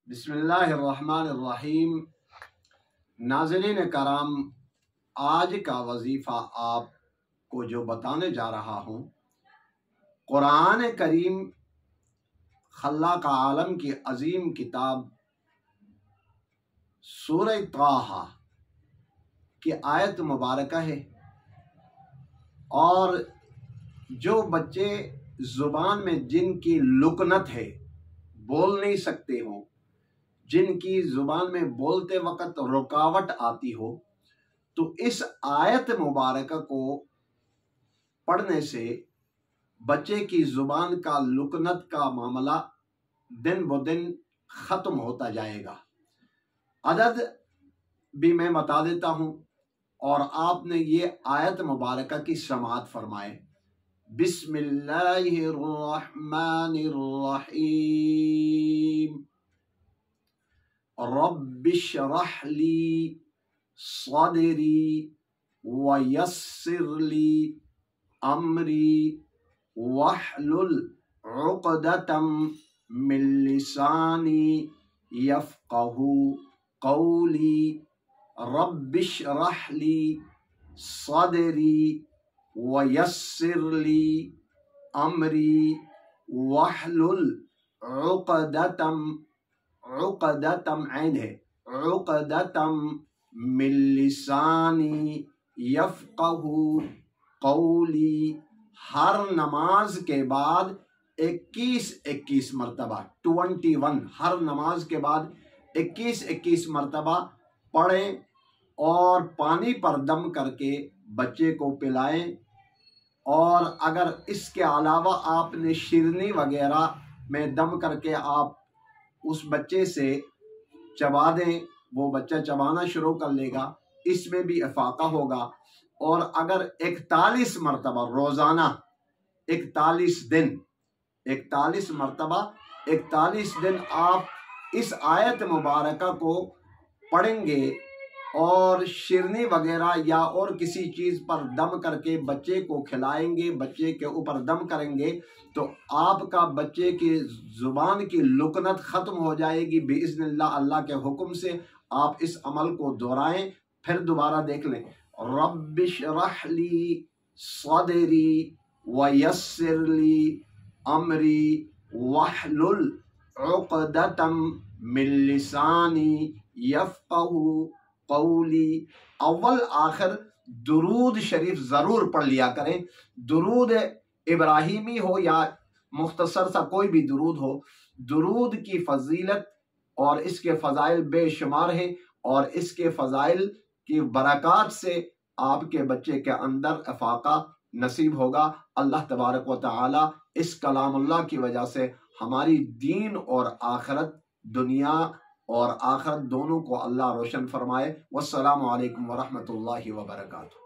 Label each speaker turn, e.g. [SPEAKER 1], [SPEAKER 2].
[SPEAKER 1] بسم اللہ الرحمن الرحیم۔ ناظرین کرام، آج کا وظیفہ آپ کو جو بتانے جا رہا ہوں، قرآن کریم خلاق عالم کی عظیم کتاب سورہ طٰہٰ کی آیت مبارکہ ہے، اور جو بچے زبان میں جن کی لکنت ہے، بول نہیں سکتے ہوں، جن کی زبان میں بولتے وقت رکاوٹ آتی ہو، تو اس آیت مبارکہ کو پڑھنے سے بچے کی زبان کا لکنت کا معاملہ دن بدن ختم ہوتا جائے گا۔ عدد بھی میں بتا دیتا ہوں، اور آپ نے یہ آیت مبارکہ کی سماعت فرمائے۔ بسم اللہ الرحمن الرحیم۔ رب اشرح لی صدری ویسر لی امری واحلل عقدۃ من لسانی یفقہوا قولی۔ رب اشرح لی صدری ویسر لی امری واحلل عقدۃ من لسانی یفقہوا قولی۔ ہر نماز کے بعد 21 مرتبہ 21 ہر نماز کے بعد 21 مرتبہ پڑھیں، اور پانی پر دم کر کے بچے کو پلائیں، اور اگر اس کے علاوہ آپ نے شیرنی وغیرہ میں دم کر کے آپ اس بچے سے چبا دیں، وہ بچہ چبانا شروع کر لے گا، اس میں بھی افاقہ ہوگا۔ اور اگر 41 مرتبہ روزانہ 41 مرتبہ 41 دن آپ اس آیت مبارکہ کو پڑھیں گے، اور شیرنی وغیرہ یا اور کسی چیز پر دم کر کے بچے کو کھلائیں گے، بچے کے اوپر دم کریں گے، تو آپ کا بچے کی زبان کی لکنت ختم ہو جائے گی بإذن اللہ۔ اللہ کے حکم سے آپ اس عمل کو دہرائیں، پھر دوبارہ دیکھ لیں۔ رب اشرح لی صدری ویسر لی امری واحلل عقدۃ من لسانی یفقہوا قولی۔ اول آخر درود شریف ضرور پڑھ لیا کریں، درود ابراہیمی ہو یا مختصر سا کوئی بھی درود ہو۔ درود کی فضیلت اور اس کے فضائل بے شمار ہیں، اور اس کے فضائل کی برکات سے آپ کے بچے کے اندر افاقہ نصیب ہوگا۔ اللہ تبارک و تعالی اس کلام اللہ کی وجہ سے ہماری دین اور آخرت، دنیا اور آخرت دونوں کو اللہ روشن فرمائے۔ والسلام علیکم ورحمۃ اللہ وبرکاتہ۔